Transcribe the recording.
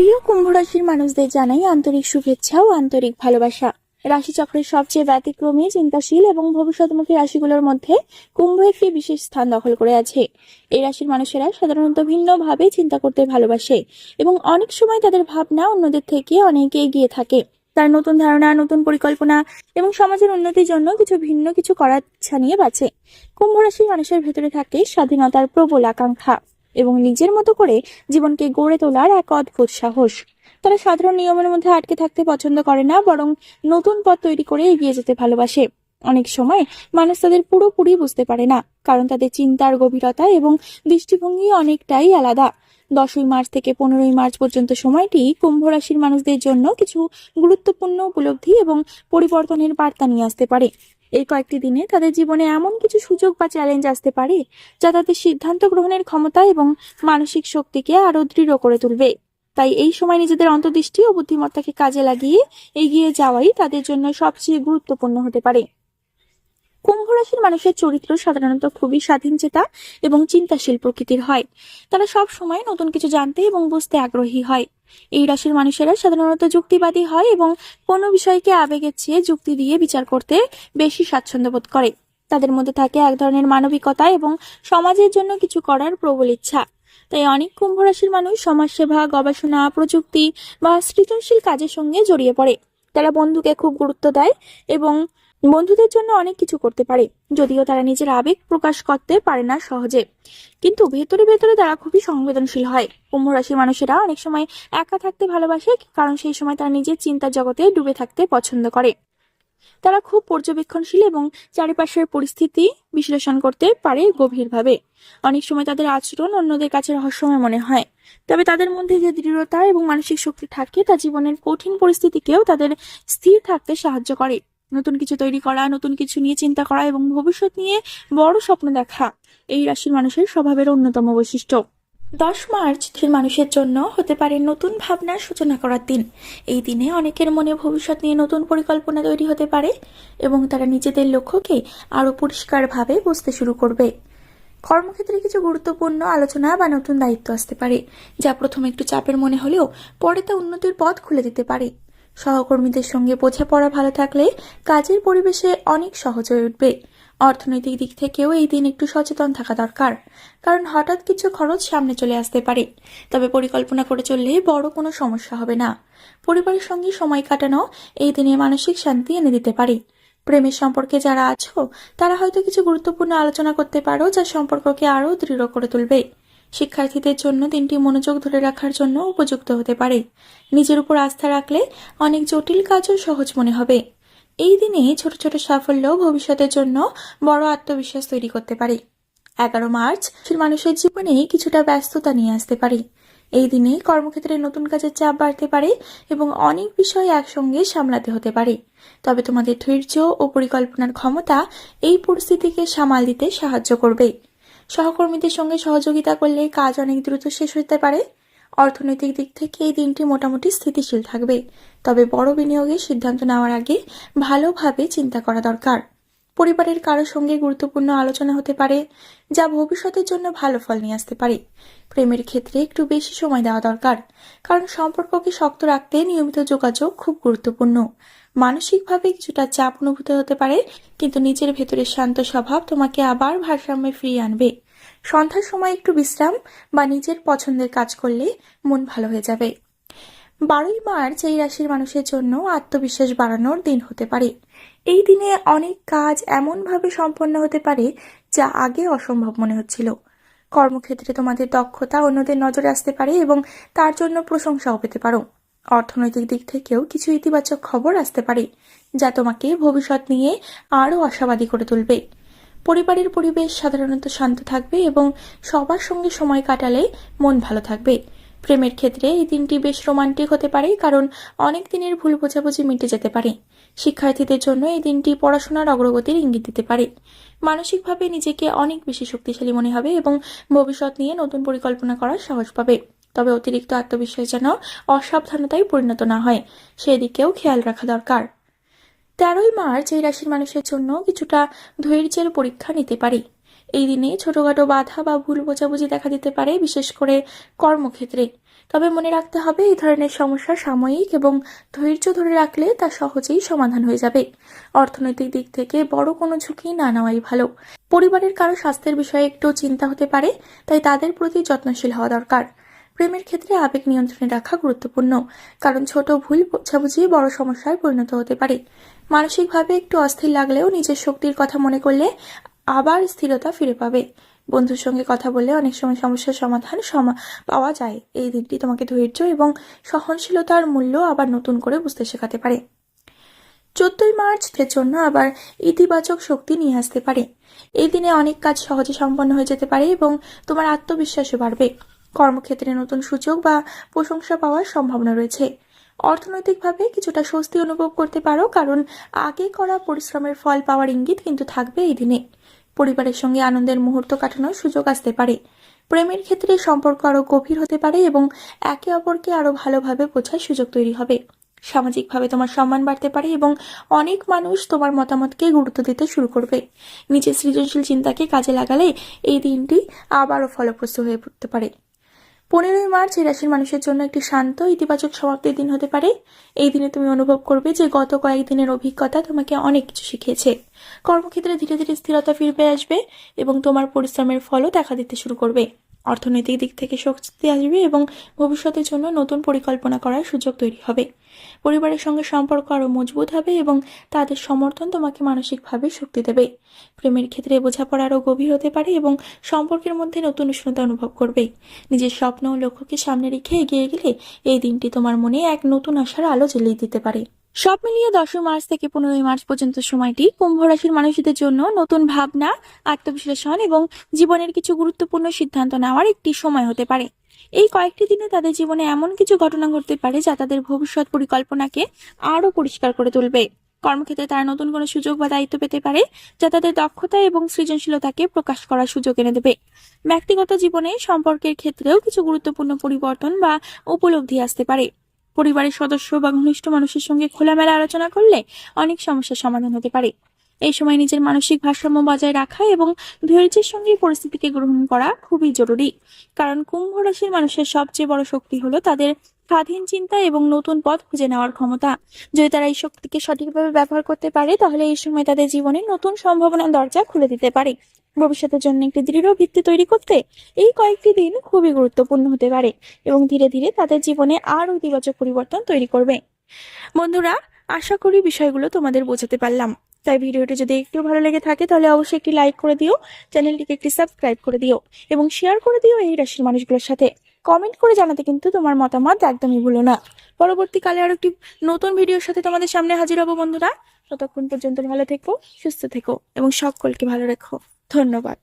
প্রিয় কুম্ভ রাশির মানুষদের জানাই আন্তরিক শুভেচ্ছা ও আন্তরিক ভালোবাসা। রাশিচক্রের সবচেয়ে ব্যতিক্রমী, চিন্তাশীল এবং ভবিষ্যৎমুখী রাশিগুলোর মধ্যে কুম্ভ একটি বিশেষ স্থান দখল করে আছে। এই রাশির মানুষেরা সাধারণত ভিন্নভাবে চিন্তা করতে ভালোবাসে এবং অনেক সময় তাদের ভাবনা অন্যদের থেকে অনেক এগিয়ে থাকে। তার নতুন ধারণা, নতুন পরিকল্পনা এবং সমাজের উন্নতির জন্য ভিন্ন কিছু করার ইচ্ছা নিয়ে বাঁচে। কুম্ভ রাশির মানুষের ভেতরে থাকে স্বাধীনতার প্রবল আকাঙ্ক্ষা এবং নিজের মতো করে জীবনকে গড়ে তোলার এক অদ্ভুত সাহস। তারা সাধারণ নিয়মের মধ্যে আটকে থাকতে পছন্দ করে না, বরং নতুন পথ তৈরি করে এগিয়ে যেতে ভালোবাসে। অনেক সময় মানুষ তাদের পুরোপুরি বুঝতে পারে না, কারণ তাদের চিন্তার গভীরতা এবং দৃষ্টিভঙ্গি অনেকটাই আলাদা। 10ই মার্চ থেকে 15ই মার্চ পর্যন্ত সময়টি কুম্ভ রাশির মানুষদের জন্য কিছু গুরুত্বপূর্ণ উপলব্ধি এবং পরিবর্তনের বার্তা নিয়ে আসতে পারে। এই কয়েকটি দিনে তাদের জীবনে এমন কিছু সুযোগ বা চ্যালেঞ্জ আসতে পারে যা তাদের সিদ্ধান্ত গ্রহণের ক্ষমতা এবং মানসিক শক্তিকে আরো দৃঢ় করে তুলবে। তাই এই সময় নিজেদের অন্তর্দৃষ্টি ও বুদ্ধিমত্তাকে কাজে লাগিয়ে এগিয়ে যাওয়াই তাদের জন্য সবচেয়ে গুরুত্বপূর্ণ হতে পারে। কুম্ভ রাশির মানুষের চরিত্র সাধারণত খুবই স্বাধীনচেতা এবং চিন্তাশীল প্রকৃতির হয়। তারা সব সময় নতুন কিছু জানতে এবং বুঝতে আগ্রহী হয়। এই রাশির মানুষেরা সাধারণত যুক্তিবাদী হয় এবং কোনো বিষয়কে আবেগের চেয়ে যুক্তি দিয়ে বিচার করতে বেশি স্বাচ্ছন্দ্য বোধ করে। তাদের মধ্যে থাকে এক ধরনের মানবিকতা এবং সমাজের জন্য কিছু করার প্রবল ইচ্ছা। তাই অনেক কুম্ভ রাশির মানুষ সমাজসেবা, গবেষণা, প্রযুক্তি বা সৃজনশীল কাজের সঙ্গে জড়িয়ে পড়ে। তারা বন্ধুকে খুব গুরুত্ব দেয় এবং বন্ধুদের জন্য অনেক কিছু করতে পারে, যদিও তারা নিজের আবেগ প্রকাশ করতে পারে না সহজে। কিন্তু ভেতরে ভেতরে তারা খুবই সংবেদনশীল হয়। কুম্ভ রাশির মানুষেরা অনেক সময় একা থাকতে ভালোবাসে, কারণ সেই সময় তারা নিজের চিন্তার জগতে ডুবে থাকতে পছন্দ করে। তারা খুব পর্যবেক্ষণশীল এবং চারিপাশের পরিস্থিতি বিশ্লেষণ করতে পারে গভীরভাবে। অনেক সময় তাদের আচরণ অন্যদের কাছে রহস্যময় মনে হয়, তবে তাদের মধ্যে যে দৃঢ়তা এবং মানসিক শক্তি থাকে তা জীবনের কঠিন পরিস্থিতিকেও তাদের স্থির থাকতে সাহায্য করে। নতুন কিছু তৈরি করা, নতুন কিছু নিয়ে চিন্তা করা এবং ভবিষ্যৎ নিয়ে বড় স্বপ্ন দেখা এই রাশির মানুষের স্বভাবের অন্যতম বৈশিষ্ট্য। 10 মার্চ মানুষের জন্য হতে পারে নতুন ভাবনার সূচনা করার দিন। এই দিনে অনেকের মনে ভবিষ্যৎ নিয়ে নতুন পরিকল্পনা তৈরি হতে পারে এবং তারা নিজেদের লক্ষ্যকে আরো পরিষ্কারভাবে বুঝতে শুরু করবে। কর্মক্ষেত্রে কিছু গুরুত্বপূর্ণ আলোচনা বা নতুন দায়িত্ব আসতে পারে, যা প্রথমে একটু চাপের মনে হলেও পরে তা উন্নতির পথ খুলে দিতে পারে। সহকর্মীদের সঙ্গে বোঝাপড়া ভালো থাকলে কাজের পরিবেশে অনেক সহজ হয়ে উঠবে। অর্থনৈতিক দিক থেকেও এই দিন একটু সচেতন থাকা দরকার, কারণ হঠাৎ কিছু খরচ সামনে চলে আসতে পারে। তবে পরিকল্পনা করে চললে বড় কোনো সমস্যা হবে না। পরিবারের সঙ্গে সময় কাটানো এই দিনে মানসিক শান্তি এনে দিতে পারে। প্রেমের সম্পর্কে যারা আছো তারা হয়তো কিছু গুরুত্বপূর্ণ আলোচনা করতে পারো, যা সম্পর্ককে আরো দৃঢ় করে তুলবে। শিক্ষার্থীদের জন্য দিনটি মনোযোগ ধরে রাখার জন্য উপযুক্ত হতে পারে। নিজের উপর আস্থা রাখলে অনেক জটিল কাজও সহজ মনে হবে। এই দিনে ছোট ছোট সাফল্য ভবিষ্যতের জন্য বড় আত্মবিশ্বাস তৈরি করতে পারে। 11 মার্চ মানুষের জীবনে কিছুটা ব্যস্ততা নিয়ে আসতে পারে। এই দিনে কর্মক্ষেত্রে নতুন কাজের চাপ বাড়তে পারে এবং অনেক বিষয় একসঙ্গে সামলাতে হতে পারে। তবে তোমাদের ধৈর্য ও পরিকল্পনার ক্ষমতা এই পরিস্থিতিকে সামাল দিতে সাহায্য করবে। সহকর্মীদের সঙ্গে সহযোগিতা করলে কাজ অনেক দ্রুত শেষ হতে পারে। অর্থনৈতিক দিক থেকে এই দিনটি মোটামুটি স্থিতিশীল থাকবে, তবে বড় বিনিয়োগের সিদ্ধান্ত নেওয়ার আগে ভালোভাবে চিন্তা করা দরকার। পরিবারের কারোর সঙ্গে গুরুত্বপূর্ণ আলোচনা হতে পারে, যা ভবিষ্যতের জন্য ভালো ফল নিয়ে আসতে পারে। প্রেমের ক্ষেত্রে একটু বেশি সময় দেওয়া দরকার, কারণ সম্পর্ককে শক্ত রাখতে নিয়মিত যোগাযোগ খুব গুরুত্বপূর্ণ। মানসিকভাবে কিছুটা চাপ অনুভূত হতে পারে, কিন্তু নিজের ভেতরের শান্ত স্বভাব তোমাকে আবার ভারসাম্যে ফিরিয়ে আনবে। সন্ধ্যার সময় একটু বিশ্রাম বা নিজের পছন্দের কাজ করলে মন ভালো হয়ে যাবে। 12ই মার্চ এই রাশির মানুষের জন্য আত্মবিশ্বাস বাড়ানোর দিন হতে পারে। এই দিনে অনেক কাজ এমনভাবে সম্পন্ন হতে পারে যা আগে অসম্ভব মনে হচ্ছিল। কর্মক্ষেত্রে তোমাদের দক্ষতা অন্যদের নজরে আসতে পারে এবং তার জন্য প্রশংসাও পেতে পারো। অর্থনৈতিক দিক থেকেও কিছু ইতিবাচক খবর আসতে পারে, যা তোমাকে ভবিষ্যৎ নিয়ে আরো আশাবাদী করে তুলবে। পরিবারের পরিবেশ সাধারণত শান্ত থাকবে এবং সবার সঙ্গে সময় কাটালে মন ভালো থাকবে। প্রেমের ক্ষেত্রে এই দিনটি বেশ রোমান্টিক হতে পারে, কারণ অনেক দিনের ভুল বোঝাবুঝি মিটে যেতে পারে। শিক্ষার্থীদের জন্য এই দিনটি পড়াশোনার অগ্রগতির ইঙ্গিত দিতে পারে। মানসিকভাবে নিজেকে অনেক বেশি শক্তিশালী মনে হবে এবং ভবিষ্যৎ নিয়ে নতুন পরিকল্পনা করার সাহস পাবে। তবে অতিরিক্ত আত্মবিশ্বাস যেন অসাবধানতায় পরিণত না হয়, সেদিকেও খেয়াল রাখা দরকার। 13ই মার্চ এই রাশির মানুষের জন্য কিছুটা ধৈর্যের পরীক্ষা নিতে পারে। এই দিনে ছোটখাটো বাধা বা ভুল বোঝাবুঝি দেখা দিতে পারে, বিশেষ করে কর্মক্ষেত্রে। তবে মনে রাখতে হবে এই ধরনের সমস্যা সাময়িক এবং ধৈর্য ধরে রাখলে তা সহজেই সমাধান হয়ে যাবে। অর্থনৈতিক দিক থেকে বড় কোনো ঝুঁকি না নেওয়াই ভালো। পরিবারের কারো স্বাস্থ্যের বিষয়ে একটু চিন্তা হতে পারে, তাই তাদের প্রতি যত্নশীল হওয়া দরকার। প্রেমের ক্ষেত্রে আবেগ নিয়ন্ত্রণে রাখা গুরুত্বপূর্ণ, কারণ ছোট ভুল বোঝাবুঝি বড় সমস্যায় পরিণত হতে পারে। মানসিকভাবে একটু অস্থির লাগলেও নিজের শক্তির কথা মনে করলে আবার স্থিরতা ফিরে পাবে। বন্ধুর সঙ্গে কথা বললে অনেক সময় সমস্যার সমাধান পাওয়া যায়। এই দিনটি তোমাকে ধৈর্য এবং সহনশীলতার মূল্য আবার নতুন করে বুঝতে শেখাতে পারে। 14ই মার্চ জন্য আবার ইতিবাচক শক্তি নিয়ে আসতে পারে। এই দিনে অনেক কাজ সহজে সম্পন্ন হয়ে যেতে পারে এবং তোমার আত্মবিশ্বাসও বাড়বে। কর্মক্ষেত্রে নতুন সুযোগ বা প্রশংসা পাওয়ার সম্ভাবনা রয়েছে। অর্থনৈতিকভাবে কিছুটা স্বস্তি অনুভব করতে পারো, কারণ আগে করা পরিশ্রমের ফল পাওয়ার ইঙ্গিত কিন্তু থাকবে এই দিনে। পরিবারের সঙ্গে আনন্দের মুহূর্ত কাটানোর সুযোগ আসতে পারে। প্রেমের ক্ষেত্রে সম্পর্ক আরো গভীর হতে পারে এবং একে অপরকে আরো ভালোভাবে বোঝার সুযোগ তৈরি হবে। সামাজিকভাবে তোমার সম্মান বাড়তে পারে এবং অনেক মানুষ তোমার মতামতকে গুরুত্ব দিতে শুরু করবে। নিজের সৃজনশীল চিন্তাকে কাজে লাগালে এই দিনটি আবারও ফলপ্রসূ হয়ে পড়তে পারে। 15ই মার্চ এই রাশির মানুষের জন্য একটি শান্ত ইতিবাচক সমাপ্তির দিন হতে পারে। এই দিনে তুমি অনুভব করবে যে গত কয়েকদিনের অভিজ্ঞতা তোমাকে অনেক কিছু শিখিয়েছে। কর্মক্ষেত্রে ধীরে ধীরে স্থিরতা ফিরে আসবে এবং তোমার পরিশ্রমের ফলও দেখা দিতে শুরু করবে। অর্থনৈতিক দিক থেকে শক্তি আসবে এবং ভবিষ্যতের জন্য নতুন পরিকল্পনা করার সুযোগ তৈরি হবে। পরিবারের সঙ্গে সম্পর্ক আরো মজবুত হবে এবং তাদের সমর্থন তোমাকে মানসিকভাবে শক্তি দেবে। প্রেমের ক্ষেত্রে বোঝাপড়া আরো গভীর হতে পারে এবং সম্পর্কের মধ্যে নতুন উষ্ণতা অনুভব করবে। নিজের স্বপ্ন ও লক্ষ্যকে সামনে রেখে এগিয়ে গেলে এই দিনটি তোমার মনে এক নতুন আশার আলো জ্বালিয়ে দিতে পারে। সব মিলিয়ে 10ই মার্চ থেকে 15ই মার্চ পর্যন্ত সময়টি কুম্ভ রাশির মানুষদের জন্য নতুন ভাবনা, আত্মবিশ্লেষণ এবং জীবনের কিছু গুরুত্বপূর্ণ সিদ্ধান্ত নেওয়ার একটি সময় হতে পারে। এই কয়েকটি দিনে তাদের জীবনে এমন কিছু ঘটনা ঘটতে পারে যা তাদের ভবিষ্যৎ পরিকল্পনাকে আরো পরিষ্কার করে তুলবে। কর্মক্ষেত্রে তারা নতুন কোনো সুযোগ বা দায়িত্ব পেতে পারে, যা তাদের দক্ষতা এবং সৃজনশীলতাকে প্রকাশ করার সুযোগ এনে দেবে। ব্যক্তিগত জীবনে সম্পর্কের ক্ষেত্রেও কিছু গুরুত্বপূর্ণ পরিবর্তন বা উপলব্ধি আসতে পারে। পরিবারের সদস্য বা ঘনিষ্ঠ মানুষের সঙ্গে খোলামেলা আলোচনা করলে অনেক সমস্যার সমাধান হতে পারে। এই সময় নিজের মানসিক ভারসাম্য বজায় রাখা এবং ধৈর্যের সঙ্গে পরিস্থিতিকে গ্রহণ করা খুবই জরুরি, কারণ কুম্ভ রাশির মানুষের সবচেয়ে বড় শক্তি হলো তাদের স্বাধীন চিন্তা এবং নতুন পথ খুঁজে নেওয়ার ক্ষমতা। যদি তারা এই শক্তিকে সঠিকভাবে ব্যবহার করতে পারে, তাহলে এই সময় তাদের জীবনে নতুন সম্ভাবনার দরজা খুলে দিতে পারে। ভবিষ্যতের জন্য একটি দৃঢ় ভিত্তি তৈরি করতে এই কয়েকটি দিন খুবই গুরুত্বপূর্ণ হতে পারে এবং ধীরে ধীরে তাদের জীবনে আরও ইতিবাচক পরিবর্তন তৈরি করবে। বন্ধুরা, আশা করি বিষয়গুলো তোমাদের বোঝাতে পারলাম। তাই ভিডিওটি যদি একটু ভালো লেগে থাকে তাহলে অবশ্যই একটি লাইক করে দিও, চ্যানেলটিকে একটি সাবস্ক্রাইব করে দিও এবং শেয়ার করে দিও এই রাশির মানুষগুলোর সাথে। কমেন্ট করে জানাতে কিন্তু তোমার মতামত একদমই ভুলো না। পরবর্তীকালে আরো একটি নতুন ভিডিওর সাথে তোমাদের সামনে হাজির হব বন্ধুরা। ততক্ষণ পর্যন্ত ভালো থেকো, সুস্থ থেকো এবং সকলকে ভালো রেখো। ধন্যবাদ।